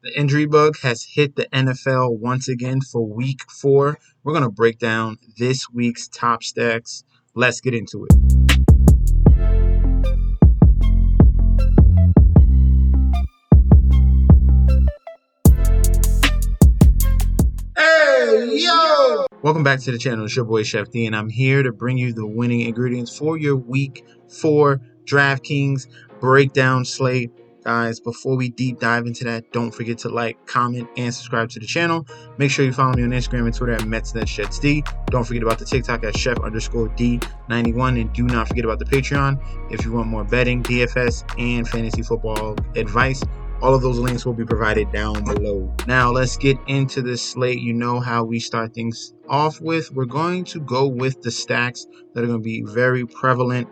The injury bug has hit the NFL once again for week 4. We're going to break down this week's top stacks. Let's get into it. Hey, yo! Welcome back to the channel. It's your boy Chef D, and I'm here to bring you the winning ingredients for your week 4 Draftkings breakdown slate. Guys, before we deep dive into that, don't forget to like, comment, and subscribe to the channel. Make sure you follow me on Instagram and Twitter at MetsNetShetsD. Don't forget about the TikTok at Chef_D91. And do not forget about the Patreon if you want more betting, DFS, and fantasy football advice. All of those links will be provided down below. Now, let's get into this slate. You know how we start things off with. We're going to go with the stacks that are going to be very prevalent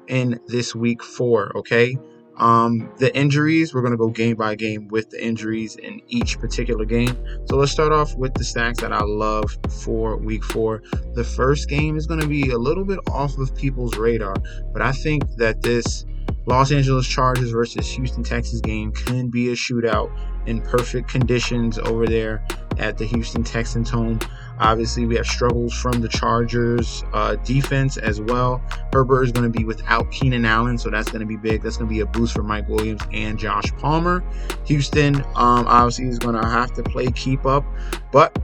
in this week 4, okay? The injuries, we're going to go game by game with the injuries in each particular game. So let's start off with the stacks that I love for week 4. The first game is going to be a little bit off of people's radar, but I think that this Los Angeles Chargers versus Houston Texans game can be a shootout in perfect conditions over there at the Houston Texans home. Obviously, we have struggles from the Chargers defense as well. Herbert is going to be without Keenan Allen, so that's going to be big. That's going to be a boost for Mike Williams and Josh Palmer. Houston obviously is going to have to play keep up, but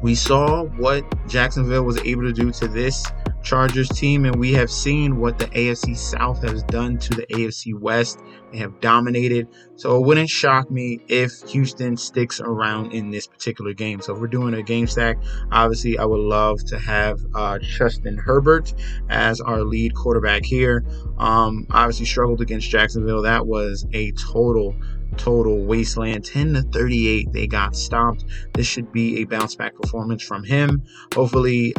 we saw what Jacksonville was able to do to this Chargers team, and we have seen what the AFC South has done to the AFC West. They have dominated, so it wouldn't shock me if Houston sticks around in this particular game. So if we're doing a game stack, obviously I would love to have Justin Herbert as our lead quarterback here. Obviously struggled against Jacksonville. That was a total wasteland. 10-38, they got stopped. This should be a bounce back performance from him. Hopefully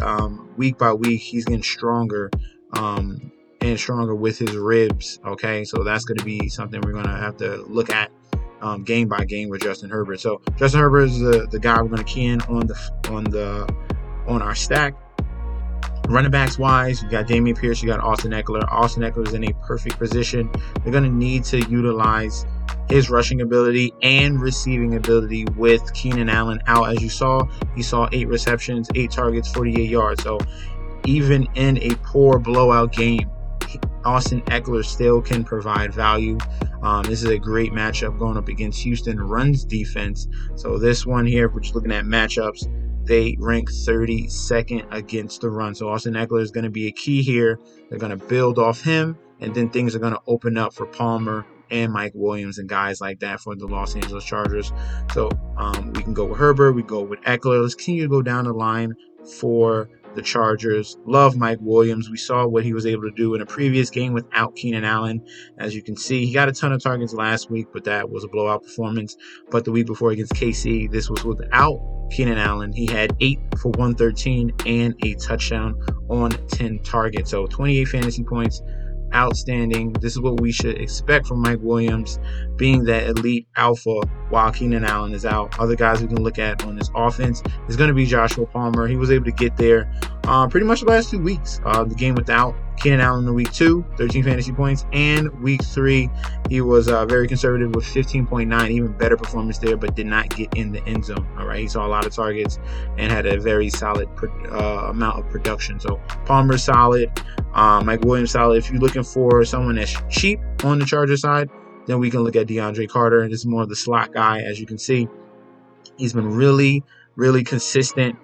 week by week he's getting stronger and stronger with his ribs. Okay, so that's going to be something we're going to have to look at game by game with Justin Herbert. So Justin Herbert is the guy we're going to key in on our stack. Running backs wise, you got Dameon Pierce, you got Austin Eckler. Austin Eckler is in a perfect position. They're going to need to utilize his rushing ability and receiving ability with Keenan Allen out. As you saw, he saw 8 receptions, 8 targets, 48 yards. So even in a poor blowout game, Austin Eckler still can provide value. This is a great matchup going up against Houston runs defense. So this one here, if we're just looking at matchups, they rank 32nd against the run. So Austin Eckler is going to be a key here. They're going to build off him, and then things are going to open up for Palmer and Mike Williams and guys like that for the Los Angeles Chargers. So we can go with Herbert, we go with Eckler. Let's continue to go down the line for the Chargers. Love Mike Williams. We saw what he was able to do in a previous game without Keenan Allen. As you can see, he got a ton of targets last week, but that was a blowout performance. But the week before against KC, this was without Keenan Allen. He had 8 for 113 and a touchdown on 10 targets. So 28 fantasy points. Outstanding. This is what we should expect from Mike Williams, being that elite alpha while Keenan Allen is out. Other guys we can look at on this offense is going to be Joshua Palmer. He was able to get there pretty much the last 2 weeks. The game without Keenan Allen in week 2, 13 fantasy points, and week 3, he was very conservative with 15.9, even better performance there, but did not get in the end zone. All right, he saw a lot of targets and had a very solid amount of production. So Palmer's solid, Mike Williams solid. If you're looking for someone that's cheap on the Charger side, then we can look at DeAndre Carter. This is more of the slot guy. As you can see, he's been really consistent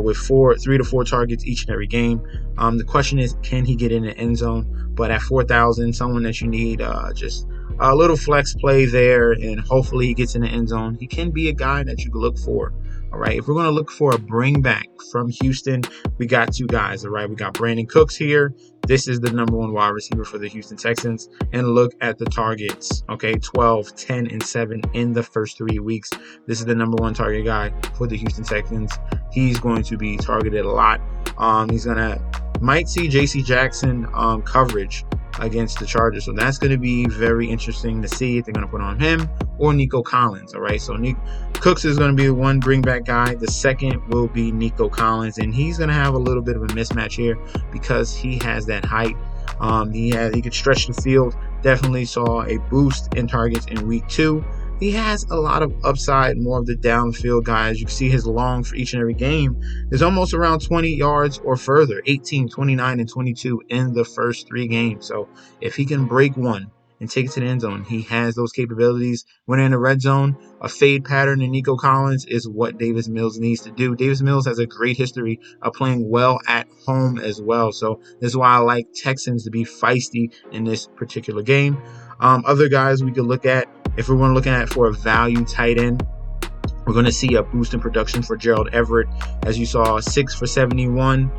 with 3 to 4 targets each and every game. The question is, can he get in the end zone? But at 4,000, someone that you need just a little flex play there, and hopefully he gets in the end zone. He can be a guy that you can look for. All right, if we're going to look for a bring back from Houston, we got 2 guys. All right, we got Brandon Cooks here. This is the #1 wide receiver for the Houston Texans. And look at the targets. Okay, 12, 10, and 7 in the first 3 weeks. This is the #1 target guy for the Houston Texans. He's going to be targeted a lot. Might see J.C. Jackson coverage against the Chargers. So that's going to be very interesting to see if they're going to put on him or Nico Collins. All right, so Cooks is going to be the one bring back guy. The second will be Nico Collins, and he's going to have a little bit of a mismatch here because he has that height. He could stretch the field. Definitely saw a boost in targets in week 2. he has a lot of upside, more of the downfield guys. You can see his long for each and every game is almost around 20 yards or further, 18, 29, and 22 in the first 3 games. So if he can break one and take it to the end zone, he has those capabilities. When in the red zone, a fade pattern in Nico Collins is what Davis Mills needs to do. Davis Mills has a great history of playing well at home as well. So this is why I like Texans to be feisty in this particular game. Other guys we could look at, if we want to look at for a value tight end, we're going to see a boost in production for Gerald Everett. As you saw, 6 for 71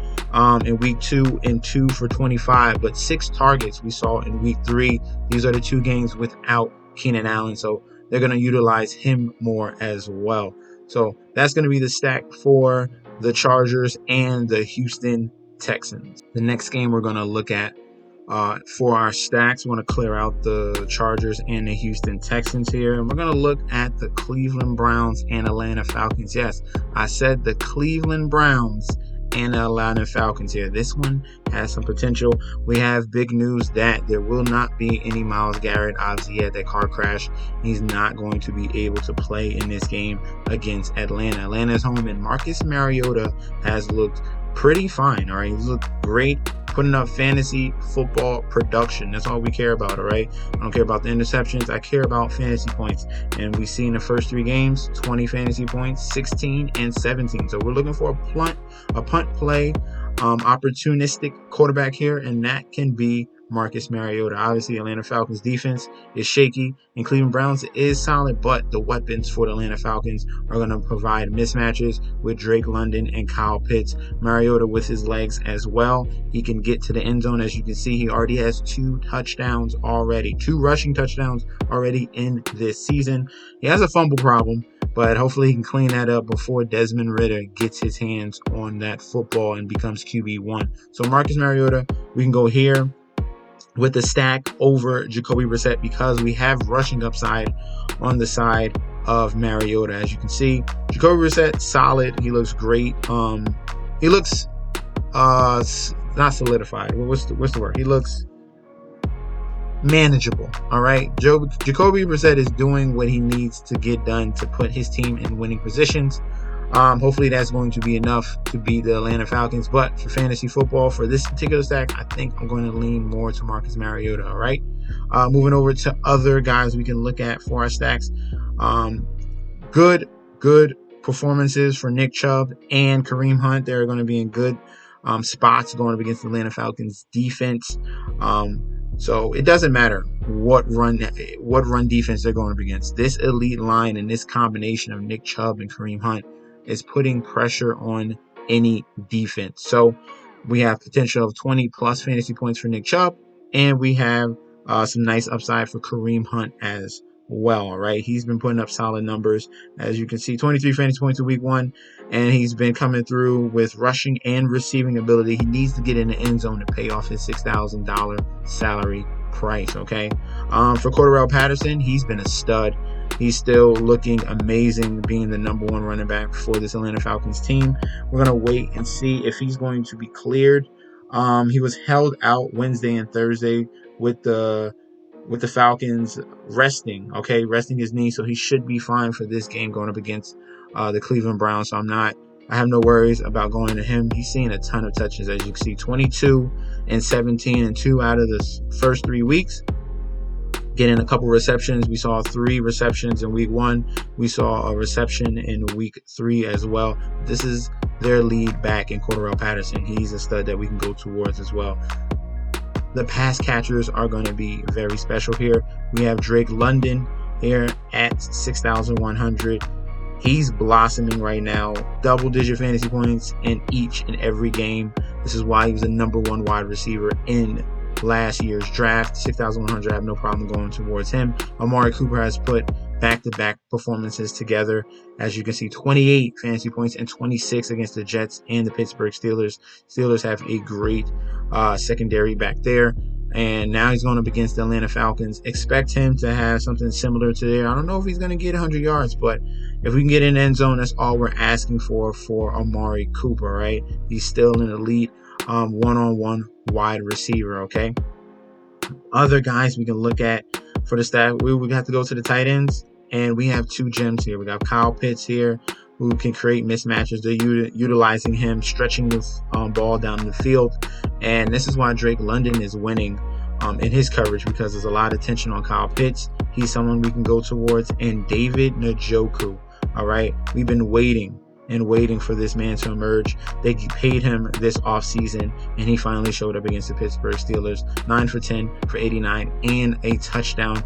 in week 2 and 2 for 25, but 6 targets we saw in week 3. These are the 2 games without Keenan Allen, so they're going to utilize him more as well. So that's going to be the stack for the Chargers and the Houston Texans. The next game we're going to look at for our stacks, we want to clear out the Chargers and the Houston Texans here. And we're going to look at the Cleveland Browns and Atlanta Falcons. Yes, I said the Cleveland Browns and the Atlanta Falcons here. This one has some potential. We have big news that there will not be any Myles Garrett. Obviously, he had that car crash. He's not going to be able to play in this game against Atlanta. Atlanta's home, and Marcus Mariota has looked pretty fine. All right, he's looked great, putting up fantasy football production. That's all we care about. All right, I don't care about the interceptions. I care about fantasy points, and we see in the first 3 games 20 fantasy points, 16 and 17. So we're looking for a punt play, opportunistic quarterback here, and that can be Marcus Mariota. Obviously, Atlanta Falcons defense is shaky, and Cleveland Browns is solid, but the weapons for the Atlanta Falcons are going to provide mismatches with Drake London and Kyle Pitts. Mariota with his legs as well. He can get to the end zone. As you can see, he already has 2 touchdowns already, 2 rushing touchdowns already in this season. He has a fumble problem, but hopefully he can clean that up before Desmond Ridder gets his hands on that football and becomes QB1. So Marcus Mariota, we can go here with the stack over Jacoby Brissett because we have rushing upside on the side of Mariota. As you can see, Jacoby Brissett, solid. He looks great. He looks not solidified. What's the word? He looks manageable. All right. Jacoby Brissett is doing what he needs to get done to put his team in winning positions. Hopefully that's going to be enough to beat the Atlanta Falcons. But for fantasy football, for this particular stack, I think I'm going to lean more to Marcus Mariota. All right. Moving over to other guys we can look at for our stacks. Good performances for Nick Chubb and Kareem Hunt. They're going to be in good spots going up against the Atlanta Falcons defense. So it doesn't matter what run defense they're going up against. This elite line and this combination of Nick Chubb and Kareem Hunt is putting pressure on any defense. So we have potential of 20 plus fantasy points for Nick Chubb, and we have some nice upside for Kareem Hunt as well. All right, he's been putting up solid numbers. As you can see, 23 fantasy points in week 1, and he's been coming through with rushing and receiving ability. He needs to get in the end zone to pay off his $6,000 salary price. Okay, for Cordarrelle Patterson, he's been a stud. He's still looking amazing, being the number 1 running back for this Atlanta Falcons team. We're gonna wait and see if he's going to be cleared. He was held out Wednesday and Thursday with the Falcons resting his knee, so he should be fine for this game going up against the Cleveland Browns. So I have no worries about going to him. He's seen a ton of touches, as you can see, 22 and 17 and 2 out of the first 3 weeks. Getting a couple receptions. We saw 3 receptions in week 1. We saw a reception in week 3 as well. This is their lead back in Cordarrelle Patterson. He's a stud that we can go towards as well. The pass catchers are going to be very special here. We have Drake London here at 6,100. He's blossoming right now. Double-digit fantasy points in each and every game. This is why he was the number 1 wide receiver in last year's draft. 6,100. I have no problem going towards him. Amari Cooper has put back-to-back performances together. As you can see, 28 fantasy points and 26 against the Jets and the Pittsburgh Steelers. Steelers have a great secondary back there. And now he's going up against the Atlanta Falcons. Expect him to have something similar to there. I don't know if he's going to get 100 yards, but if we can get in the end zone, that's all we're asking for Amari Cooper, right? He's still an elite one-on-one wide receiver, okay? Other guys we can look at for the staff, we have to go to the tight ends, And we have two gems here. We got Kyle Pitts here, who can create mismatches. They're utilizing him, stretching the ball down the field. And this is why Drake London is winning in his coverage, because there's a lot of tension on Kyle Pitts. He's someone we can go towards. And David Njoku. All right. We've been waiting for this man to emerge. They paid him this offseason, and he finally showed up against the Pittsburgh Steelers. 9 for 10 for 89 and a touchdown.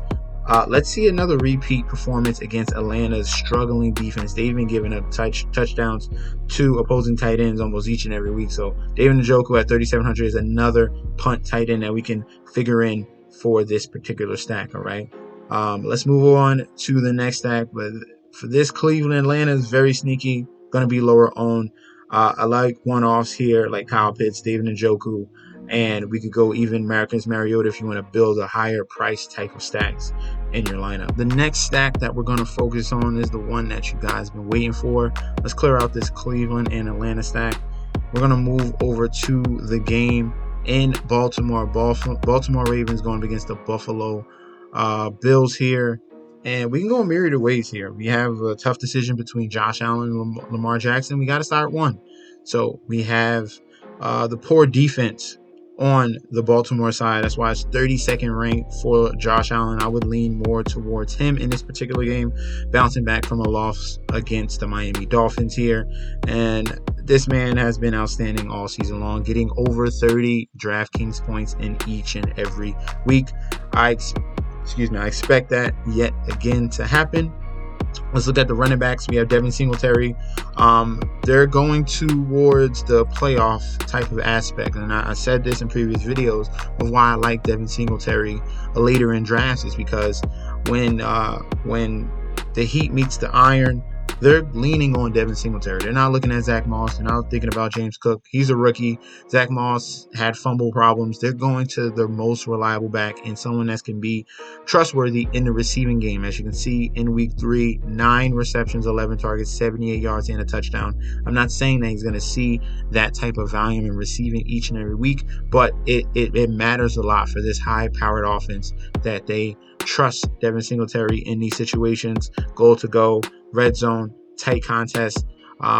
Let's see another repeat performance against Atlanta's struggling defense. They've been giving up touchdowns to opposing tight ends almost each and every week. So David Njoku at 3,700 is another punt tight end that we can figure in for this particular stack. All right. Let's move on to the next stack. But for this Cleveland, Atlanta is very sneaky. Going to be lower owned. I like one-offs here, like Kyle Pitts, David Njoku, and we could go even Marcus Mariota if you want to build a higher price type of stacks in your lineup. The next stack that we're going to focus on is the one that you guys have been waiting for. Let's clear out this Cleveland and Atlanta stack. We're going to move over to the game in Baltimore. Baltimore Ravens going up against the Buffalo Bills here. And we can go a myriad of ways here. We have a tough decision between Josh Allen and Lamar Jackson. We got to start one. So we have the poor defense on the Baltimore side. That's why it's 32nd ranked for Josh Allen. I would lean more towards him in this particular game, bouncing back from a loss against the Miami Dolphins here. And this man has been outstanding all season long, getting over 30 Draftkings points in each and every week. I expect that yet again to happen. Let's look at the running backs. We have Devin Singletary. They're going towards the playoff type of aspect. And I said this in previous videos of why I like Devin Singletary later in drafts is because when the heat meets the iron, they're leaning on Devin Singletary. They're not looking at Zach Moss. They're not thinking about James Cook. He's a rookie. Zach Moss had fumble problems. They're going to their most reliable back and someone that can be trustworthy in the receiving game. As you can see in week 3, 9 receptions, 11 targets, 78 yards, and a touchdown. I'm not saying that he's going to see that type of volume in receiving each and every week, but it matters a lot for this high-powered offense that they trust Devin Singletary in these situations, goal to go, red zone, tight contest.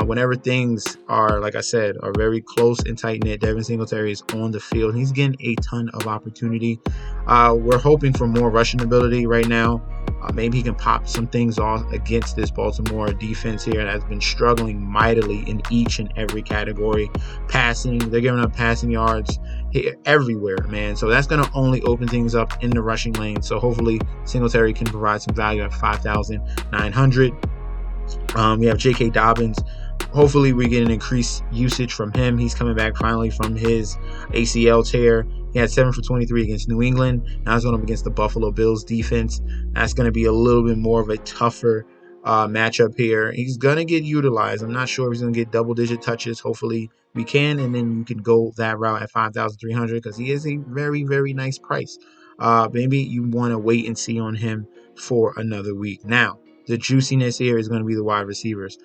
Whenever things are, like I said, are very close and tight-knit, Devin Singletary is on the field. He's getting a ton of opportunity. We're hoping for more rushing ability right now. Maybe he can pop some things off against this Baltimore defense here that has been struggling mightily in each and every category. Passing, they're giving up passing yards here everywhere, man. So that's going to only open things up in the rushing lane. So hopefully Singletary can provide some value at 5,900. We have J.K. Dobbins. Hopefully we get an increased usage from him. He's coming back finally from his ACL tear. He had 7 for 23 against New England. Now he's going up against the Buffalo Bills defense. That's going to be a little bit more of a tougher matchup here. He's going to get utilized. I'm not sure if he's going to get double-digit touches. Hopefully we can, and then you can go that route at 5,300 because he is a very, very nice price. Maybe you want to wait and see on him for another week. Now, the juiciness here is going to be the wide receivers.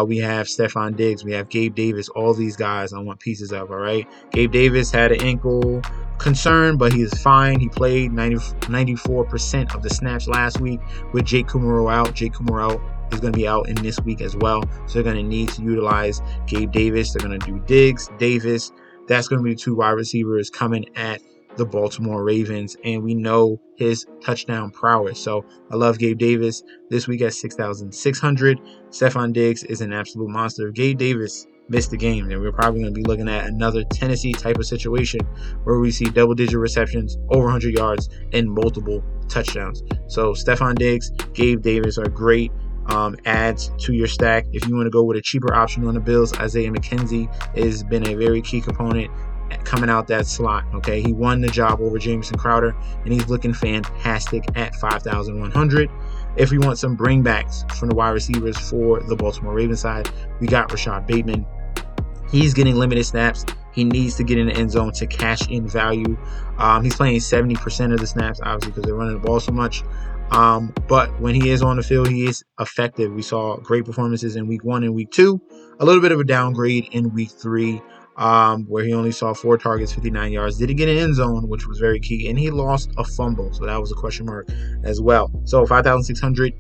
We have Stephon Diggs. We have Gabe Davis. All these guys I want pieces of, all right? Gabe Davis had an ankle concern, but he is fine. He played 94% of the snaps last week with Jake Kumerow out. Jake Kumerow is going to be out in this week as well. So they're going to need to utilize Gabe Davis. They're going to do Diggs, Davis. That's going to be the two wide receivers coming at the Baltimore Ravens, and we know his touchdown prowess. So I love Gabe Davis this week at 6,600. Stephon Diggs is an absolute monster. If Gabe Davis missed the game, then we're probably going to be looking at another Tennessee type of situation where we see double-digit receptions, over 100 yards, and multiple touchdowns. So Stephon Diggs, Gabe Davis are great adds to your stack. If you want to go with a cheaper option on the Bills, Isaiah McKenzie has been a very key component coming out that slot. Okay, he won the job over Jamison Crowder, and he's looking fantastic at 5,100. If we want some bringbacks from the wide receivers for the Baltimore Ravens side, we got Rashad Bateman. He's getting limited snaps. He needs to get in the end zone to cash in value. He's playing 70% of the snaps, obviously, because they're running the ball so much. But when he is on the field, he is effective. We saw great performances in week 1 and week 2. A little bit of a downgrade in week 3. Where he only saw 4 targets, 59 yards. Did he get an end zone, which was very key, and he lost a fumble, so that was a question mark as well. So 5,600.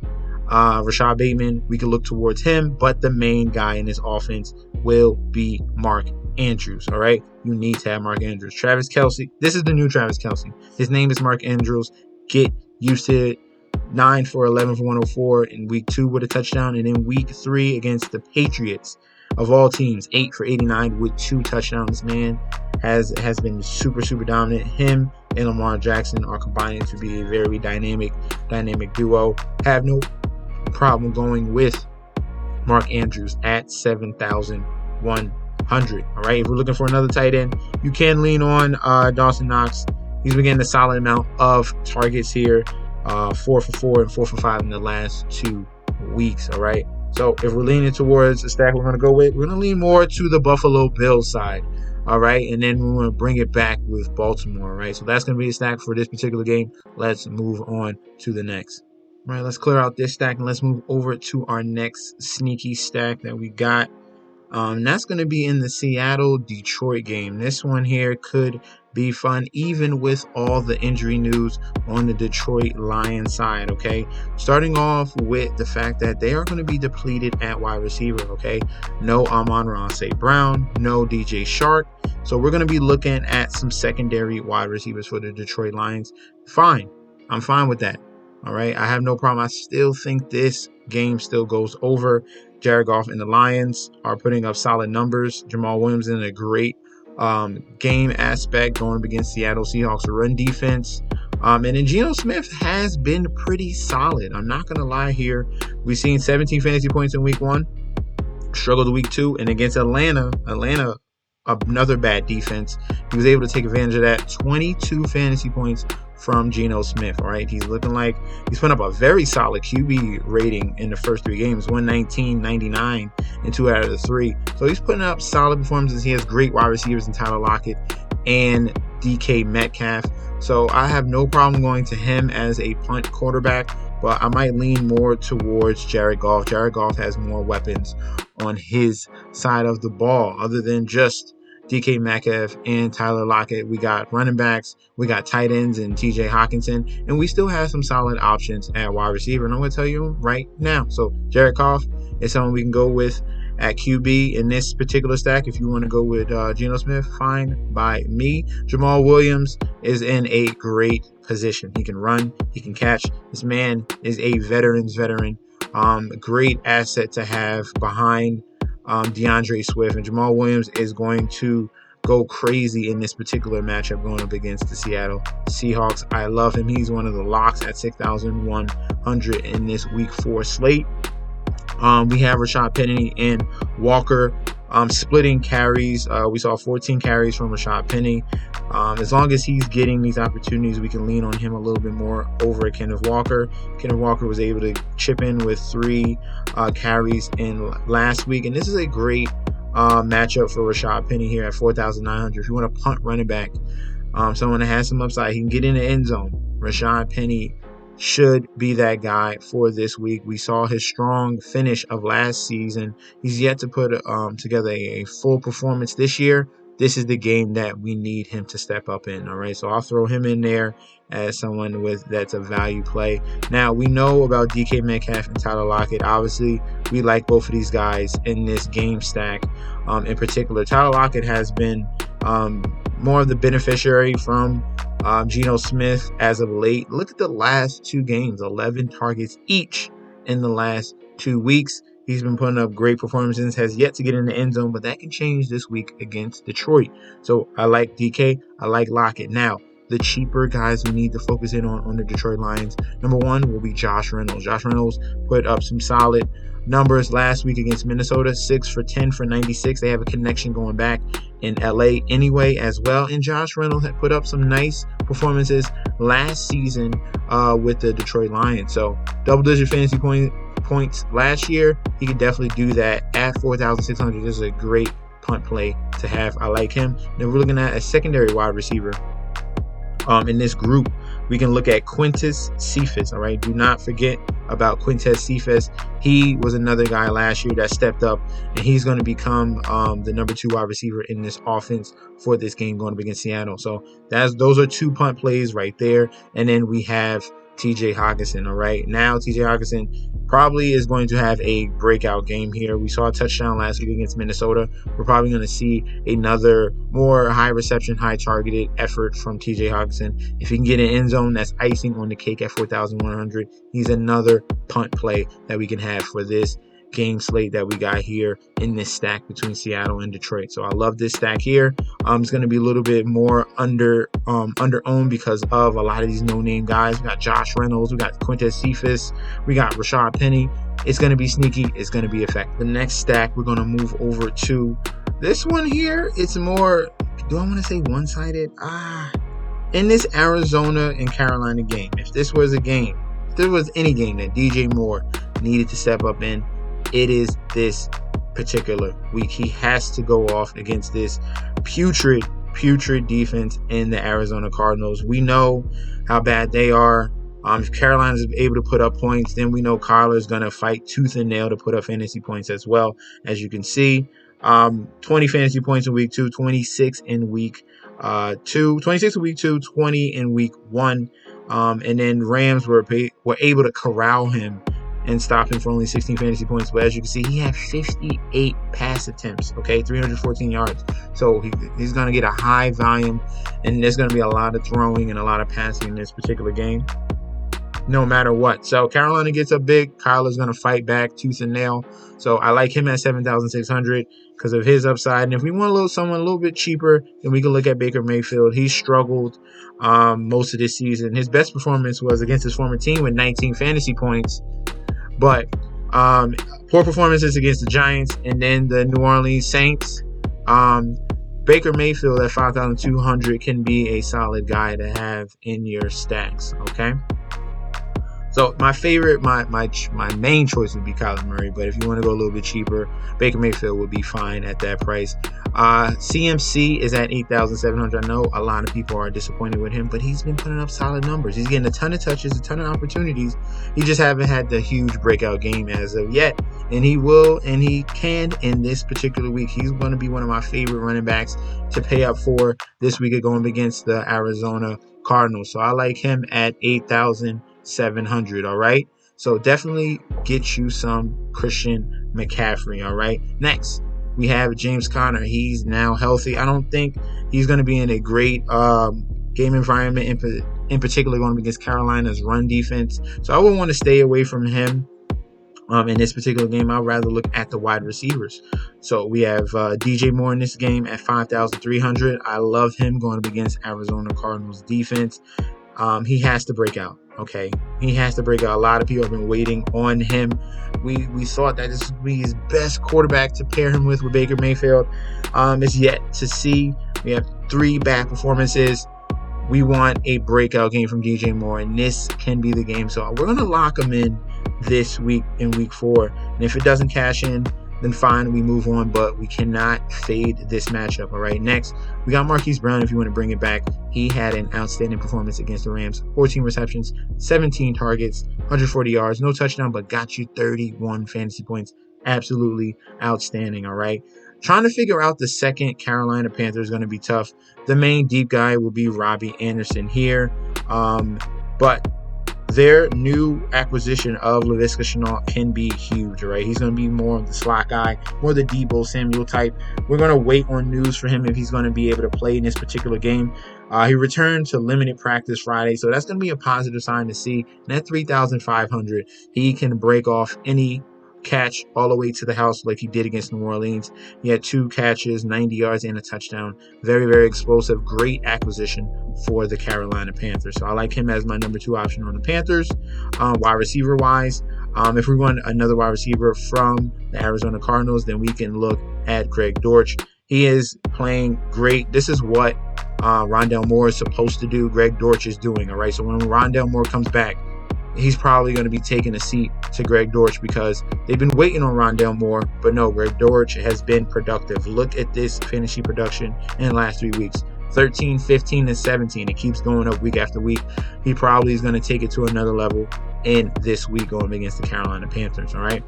Rashad Bateman, we can look towards him, but the main guy in this offense will be Mark Andrews. All right, you need to have Mark Andrews. Travis Kelce, this is the new Travis Kelce. His name is Mark Andrews. Get used to it. 9 for 11 for 104 in week 2 with a touchdown, and in week 3 against the Patriots, of all teams, 8 for 89 with 2 touchdowns. Man has been super dominant. Him and Lamar Jackson are combining to be a very dynamic duo. Have no problem going with Mark Andrews at 7,100. All right, if we're looking for another tight end, you can lean on Dawson Knox. He's been getting a solid amount of targets here, 4 for 4 and 4 for 5 in the last 2 weeks. All right, so if we're leaning towards the stack we're going to go with, we're going to lean more to the Buffalo Bills side. All right, and then we're going to bring it back with Baltimore. All right, so that's going to be a stack for this particular game. Let's move on to the next. All right, let's clear out this stack and let's move over to our next sneaky stack that we got. That's going to be in the Seattle-Detroit game. This one here could be fun, even with all the injury news on the Detroit Lions side, okay? Starting off with the fact that they are going to be depleted at wide receiver, okay? No Amon-Ra St. Brown, no DJ Shark. So we're going to be looking at some secondary wide receivers for the Detroit Lions. Fine. I'm fine with that. All right, I have no problem. I still think this game still goes over. Jared Goff and the Lions are putting up solid numbers. Jamal Williams in a great game aspect going up against Seattle Seahawks run defense. And then Geno Smith has been pretty solid. I'm not going to lie here. We've seen 17 fantasy points in week 1. Struggled week 2. And against Atlanta, another bad defense. He was able to take advantage of that. 22 fantasy points from Geno Smith. All right, he's looking like he's putting up a very solid QB rating in the first 3 games, 119, 99 in 2 out of the 3. So he's putting up solid performances. He has great wide receivers in Tyler Lockett and DK Metcalf. So I have no problem going to him as a punt quarterback, but I might lean more towards Jared Goff. Jared Goff has more weapons on his side of the ball other than just DK Metcalf and Tyler Lockett. We got running backs, we got tight ends and TJ Hawkinson, and we still have some solid options at wide receiver. And I'm going to tell you right now. So Jared Goff is someone we can go with at QB in this particular stack. If you want to go with Geno Smith, fine by me. Jamal Williams is in a great position. He can run, he can catch. This man is a veteran's veteran. Great asset to have behind DeAndre Swift, and Jamal Williams is going to go crazy in this particular matchup going up against the Seattle Seahawks. I love him. He's one of the locks at 6,100 in this week 4 slate. We have Rashad Penny and Walker splitting carries. We saw 14 carries from Rashad Penny. As long as he's getting these opportunities, we can lean on him a little bit more over Kenneth Walker. Kenneth Walker was able to chip in with 3 carries in last week, and this is a great matchup for Rashad Penny here at 4,900. If you want to punt running back, someone that has some upside, he can get in the end zone. Rashad Penny should be that guy for this week. We saw his strong finish of last season. He's yet to put together a full performance this year. This is the game that we need him to step up in. All right, so I'll throw him in there as someone that's a value play. Now, we know about DK Metcalf and Tyler Lockett. Obviously, we like both of these guys in this game stack. In particular, Tyler Lockett has been more of the beneficiary from Geno Smith as of late. Look at the last 2 games, 11 targets each in the last 2 weeks. He's been putting up great performances, has yet to get in the end zone, but that can change this week against Detroit. So I like DK, I like Lockett. Now, the cheaper guys we need to focus in on the Detroit Lions. Number 1 will be Josh Reynolds. Josh Reynolds put up some solid numbers last week against Minnesota, 6 for 10 for 96. They have a connection going back in LA anyway as well. And Josh Reynolds had put up some nice performances last season with the Detroit Lions. So double-digit fantasy points last year. He could definitely do that at 4,600. This is a great punt play to have. I like him. Then we're looking at a secondary wide receiver. In this group, we can look at Quintez Cephas. All right, do not forget about Quintez Cephas. He was another guy last year that stepped up, and he's going to become the number 2 wide receiver in this offense for this game going up against Seattle. So those are 2 punt plays right there. And then we have TJ Hawkinson. All right. Now, TJ Hawkinson probably is going to have a breakout game here. We saw a touchdown last week against Minnesota. We're probably going to see another more high reception, high targeted effort from TJ Hawkinson. If he can get an end zone, that's icing on the cake at 4,100. He's another punt play that we can have for this game slate that we got here in this stack between Seattle and Detroit. So I love this stack here. It's going to be a little bit more under owned because of a lot of these no-name guys. We got Josh Reynolds, we got Quintez Cephas, we got Rashad Penny. It's going to be sneaky. It's going to be effective. The next stack, we're going to move over to this one here. It's more, do I want to say one-sided? In this Arizona and Carolina game, if this was a game, if there was any game that DJ Moore needed to step up in, it is this particular week. He has to go off against this putrid defense in the Arizona Cardinals. We know how bad they are. If Carolina's able to put up points, then we know Kyler's going to fight tooth and nail to put up fantasy points as well. As you can see, 20 fantasy points in week 2, 26 in week 2, 26 in week 2, 20 in week 1. And then Rams were able to corral him and stop him for only 16 fantasy points. But as you can see, he had 58 pass attempts, 314 yards. So he's going to get a high volume, and there's going to be a lot of throwing and a lot of passing in this particular game, no matter what. So Carolina gets up big. Kyler's going to fight back tooth and nail. So I like him at 7,600 because of his upside. And if we want someone a little bit cheaper, then we can look at Baker Mayfield. He struggled most of this season. His best performance was against his former team with 19 fantasy points. But poor performances against the Giants and then the New Orleans Saints. Baker Mayfield at 5,200 can be a solid guy to have in your stacks, okay? So my favorite, my main choice would be Kyler Murray, but if you want to go a little bit cheaper, Baker Mayfield would be fine at that price. CMC is at 8,700. I know a lot of people are disappointed with him, but he's been putting up solid numbers. He's getting a ton of touches, a ton of opportunities. He just haven't had the huge breakout game as of yet, and he will, and he can in this particular week. He's going to be one of my favorite running backs to pay up for this week going against the Arizona Cardinals. So I like him at 8,700. All right. So definitely get you some Christian McCaffrey. All right. Next, we have James Conner. He's now healthy. I don't think he's going to be in a great game environment, in particular going against Carolina's run defense. So I would want to stay away from him. In this particular game, I'd rather look at the wide receivers. So we have DJ Moore in this game at 5,300. I love him going up against Arizona Cardinals defense. He has to break out. Okay, he has to break out. A lot of people have been waiting on him. We thought that this would be his best quarterback to pair him with Baker Mayfield. It's yet to see. We have 3 bad performances. We want a breakout game from DJ Moore, and this can be the game. So we're going to lock him in this week in week 4. And if it doesn't cash in, then fine, we move on, but we cannot fade this matchup. All right, next, we got Marquise Brown. If you want to bring it back, he had an outstanding performance against the Rams. 14 receptions, 17 targets, 140 yards, no touchdown, but got you 31 fantasy points. Absolutely outstanding. All right, trying to figure out the second Carolina Panther is going to be tough. The main deep guy will be Robbie Anderson here, but their new acquisition of Laviska Shenault can be huge, right? He's going to be more of the slot guy, more the Deebo Samuel type. We're going to wait on news for him if he's going to be able to play in this particular game. He returned to limited practice Friday, so that's going to be a positive sign to see. And at 3,500, he can break off any catch all the way to the house like he did against New Orleans. He had 2 catches, 90 yards, and a touchdown. Very, very explosive. Great acquisition for the Carolina Panthers. So I like him as my number 2 option on the Panthers. Wide receiver wise, if we want another wide receiver from the Arizona Cardinals, then we can look at Greg Dortch. He is playing great. This is what Rondale Moore is supposed to do. Greg Dortch is doing, all right? So when Rondale Moore comes back, he's probably going to be taking a seat to Greg Dortch because they've been waiting on Rondale Moore. But no, Greg Dortch has been productive. Look at this fantasy production in the last 3 weeks. 13, 15, and 17. It keeps going up week after week. He probably is going to take it to another level in this week going against the Carolina Panthers, all right?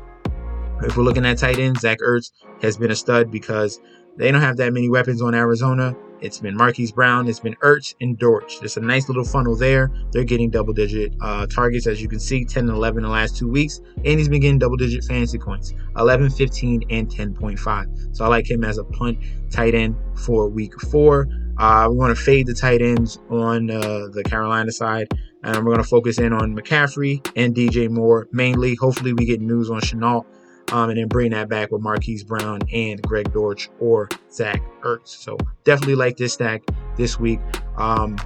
If we're looking at tight ends, Zach Ertz has been a stud because they don't have that many weapons on Arizona. It's been Marquise Brown, it's been Ertz, and Dortch. There's a nice little funnel there. They're getting double-digit targets, as you can see, 10 and 11 in the last 2 weeks. And he's been getting double-digit fantasy points, 11, 15, and 10.5. So I like him as a punt tight end for week 4. We want to fade the tight ends on the Carolina side. And we're going to focus in on McCaffrey and DJ Moore mainly. Hopefully we get news on Chenault. And then bring that back with Marquise Brown and Greg Dortch or Zach Ertz. So definitely like this stack this week. And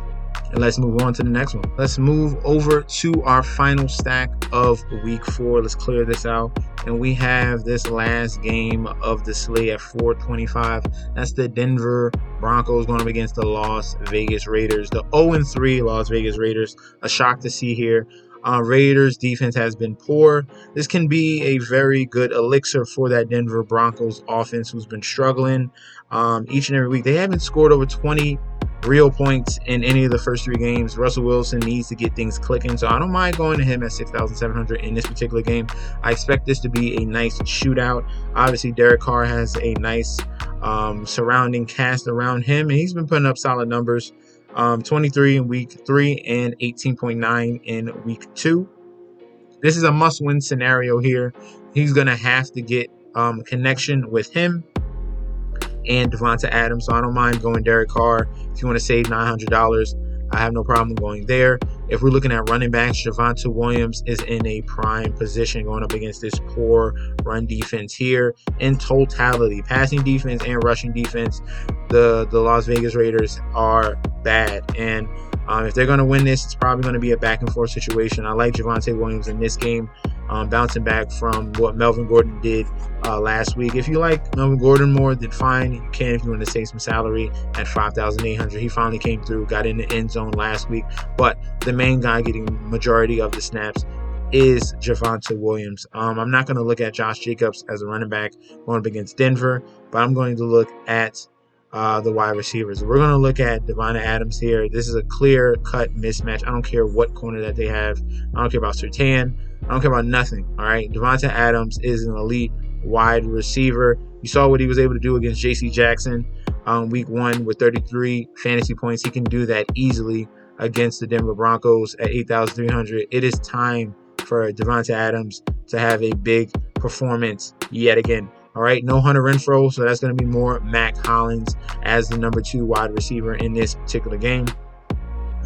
let's move on to the next one. Let's move over to our final stack of week 4. Let's clear this out. And we have this last game of the slate at 425. That's the Denver Broncos going up against the Las Vegas Raiders. The 0-3 Las Vegas Raiders. A shock to see here. Raiders defense has been poor. This can be a very good elixir for that Denver Broncos offense who's been struggling each and every week. They haven't scored over 20 real points in any of the first 3 games. Russell Wilson needs to get things clicking, so I don't mind going to him at 6,700 in this particular game. I expect this to be a nice shootout. Obviously, Derek Carr has a nice surrounding cast around him, and he's been putting up solid numbers. 23 in week 3 and 18.9 in week 2. This is a must-win scenario here. He's going to have to get connection with him and Devonta Adams. So I don't mind going Derek Carr. If you want to save $900, I have no problem going there. If we're looking at running backs, Javonte Williams is in a prime position going up against this poor run defense here. In totality, passing defense and rushing defense, the Las Vegas Raiders are bad. And if they're going to win this, it's probably going to be a back-and-forth situation. I like Javonte Williams in this game, bouncing back from what Melvin Gordon did last week. If you like Melvin Gordon more, then fine. You can if you want to save some salary at 5,800. He finally came through, got in the end zone last week. But the main guy getting majority of the snaps is Javonte Williams. I'm not going to look at Josh Jacobs as a running back going up against Denver, but I'm going to look at the wide receivers. We're going to look at Devonta Adams here. This is a clear-cut mismatch. I don't care what corner that they have. I don't care about Surtain. I don't care about nothing. All right, Devonta Adams is an elite wide receiver. You saw what he was able to do against J.C. Jackson week 1 with 33 fantasy points. He can do that easily against the Denver Broncos at 8,300. It is time for Devonta Adams to have a big performance yet again. All right, no Hunter Renfrow, so that's going to be more Mac Hollins as the number 2 wide receiver in this particular game.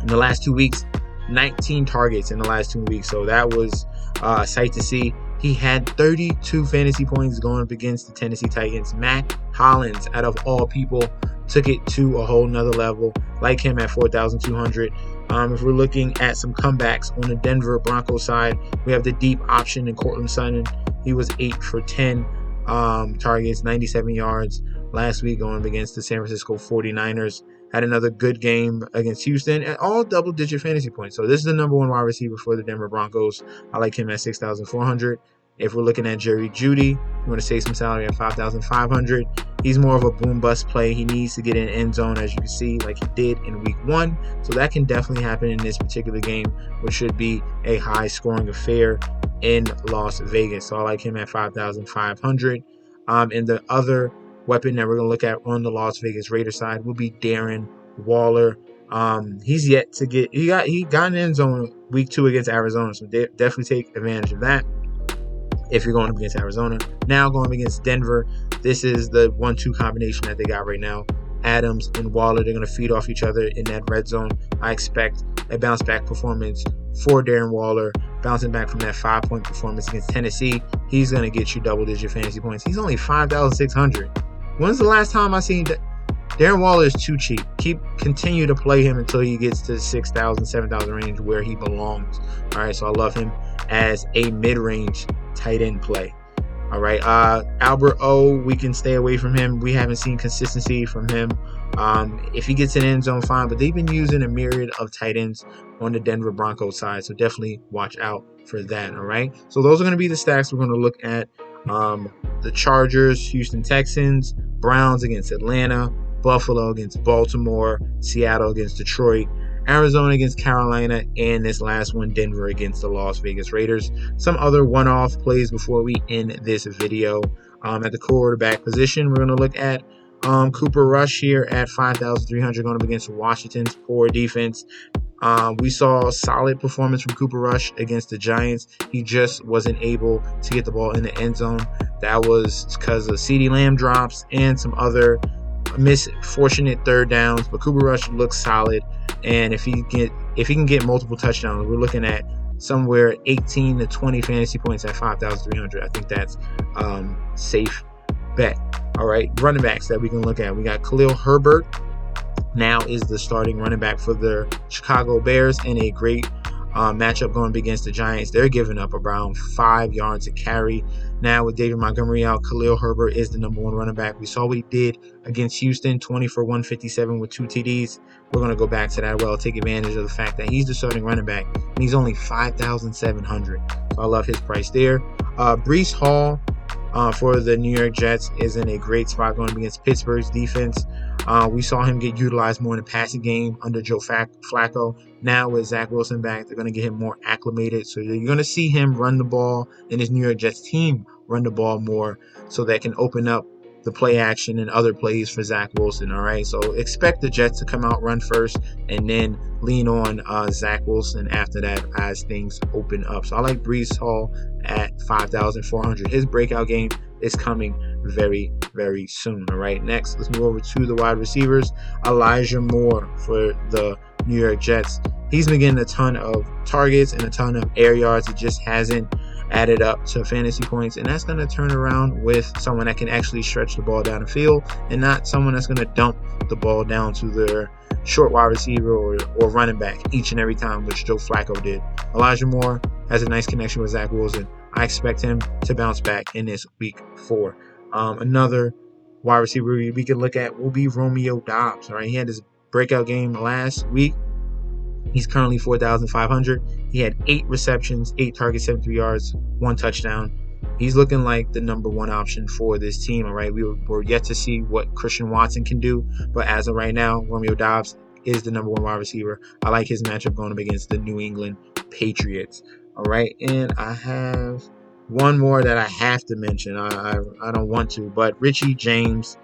In the last 2 weeks, 19 targets in the last 2 weeks, so that was a sight to see. He had 32 fantasy points going up against the Tennessee Titans. Mac Hollins, out of all people, took it to a whole nother level. Like him at 4,200. If we're looking at some comebacks on the Denver Broncos side, we have the deep option in Cortland Sutton. He was 8 for 10. Targets, 97 yards last week going up against the San Francisco 49ers. Had another good game against Houston and all double-digit fantasy points. So this is the number 1 wide receiver for the Denver Broncos. I like him at 6,400. If we're looking at Jerry Jeudy, you want to save some salary at 5,500. He's more of a boom-bust play. He needs to get in the end zone, as you can see, like he did in week 1. So that can definitely happen in this particular game, which should be a high-scoring affair in Las Vegas. So I like him at 5,500. And the other weapon that we're going to look at on the Las Vegas Raiders side will be Darren Waller. He's yet to get, he got in the end zone week 2 against Arizona. So definitely take advantage of that if you're going up against Arizona. Now going up against Denver, this is the 1-2 combination that they got right now. Adams and Waller, they're going to feed off each other in that red zone. I expect a bounce back performance for Darren Waller, bouncing back from that 5-point performance against Tennessee. He's going to get you double-digit fantasy points. He's only 5,600. When's the last time I seen Darren Waller is too cheap. Continue to play him until he gets to 6,000, 7,000 range where he belongs. All right, so I love him as a mid-range tight end play. All right, Albert O, we can stay away from him. We haven't seen consistency from him. If he gets in end zone, fine, but they've been using a myriad of tight ends on the Denver Broncos side, so definitely watch out for that. All right, so those are going to be the stacks we're going to look at. The Chargers, Houston Texans, Browns against Atlanta, Buffalo against Baltimore, Seattle against Detroit, Arizona against Carolina, and this last one, Denver against the Las Vegas Raiders. Some other one-off plays before we end this video. At the quarterback position, we're going to look at Cooper Rush here at 5,300 going up against Washington's poor defense. We saw a solid performance from Cooper Rush against the Giants. He just wasn't able to get the ball in the end zone. That was because of CeeDee Lamb drops and some other misfortunate third downs. But Cooper Rush looks solid, and if he can get multiple touchdowns, we're looking at somewhere 18 to 20 fantasy points at 5,300. I think that's safe bet. All right, running backs that we can look at. We got Khalil Herbert. Now is the starting running back for the Chicago Bears in a great matchup going against the Giants. They're giving up around 5 yards a carry. Now with David Montgomery out, Khalil Herbert is the number one running back. We saw what he did against Houston, 20 for 157 with 2 TDs. We're going to go back to that. Well, take advantage of the fact that he's the starting running back, and he's only 5,700. So I love his price there. Breece Hall for the New York Jets is in a great spot going against Pittsburgh's defense. We saw him get utilized more in the passing game under Joe Flacco. Now with Zach Wilson back, they're going to get him more acclimated. So you're going to see him run the ball and his New York Jets team run the ball more so that can open up the play action and other plays for Zach Wilson. All right, so expect the Jets to come out, run first, and then lean on Zach Wilson after that as things open up. So I like Breece Hall at 5,400. His breakout game is coming very, very soon. All right, next, let's move over to the wide receivers. Elijah Moore for the New York Jets. He's been getting a ton of targets and a ton of air yards. It just hasn't added up to fantasy points, and that's going to turn around with someone that can actually stretch the ball down the field and not someone that's going to dump the ball down to their short wide receiver or running back each and every time, which Joe Flacco did. Elijah Moore has a nice connection with Zach Wilson. I expect him to bounce back in this week 4. Another wide receiver we can look at will be Romeo Doubs. All right, he had his breakout game last week. He's currently 4,500. He had 8 receptions, 8 targets, 73 yards, 1 touchdown. He's looking like the number one option for this team. All right, we're yet to see what Christian Watson can do, but as of right now, Romeo Doubs is the number one wide receiver. I like his matchup going up against the New England Patriots. All right, and I have one more that I have to mention. I don't want to, but Richie James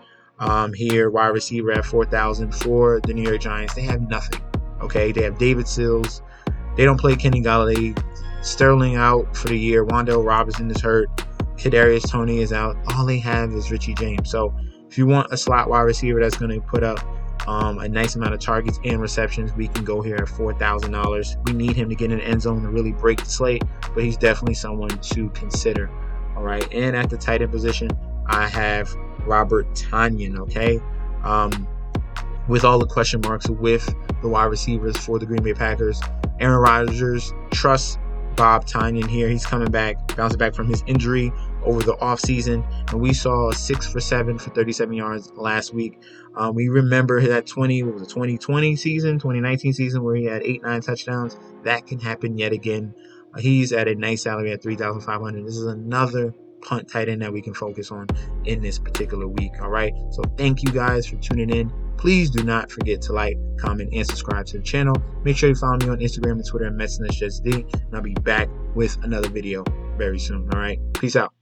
here, wide receiver at 4,000 for the New York Giants. They have nothing. Okay, they have David Sills. They don't play Kenny Galladay. Sterling out for the year. Wan'Dale Robinson is hurt. Kadarius Toney is out. All they have is Richie James. So if you want a slot wide receiver that's going to put up a nice amount of targets and receptions, we can go here at $4,000. We need him to get in the end zone to really break the slate, but he's definitely someone to consider. All right, and at the tight end position, I have Robert Tonyan. Okay. With all the question marks with the wide receivers for the Green Bay Packers, Aaron Rodgers trusts Bob Tonyan here. He's coming back, bouncing back from his injury over the offseason, and we saw 6 for 7 for 37 yards last week. We remember that 2019 season where he had 8-9 touchdowns. That can happen yet again. He's at a nice salary at $3,500. This is another punt tight end that we can focus on in this particular week. All right, so thank you guys for tuning in. Please do not forget to like, comment, and subscribe to the channel. Make sure you follow me on Instagram and Twitter at MetsNetJetsD, and I'll be back with another video very soon. All right, peace out.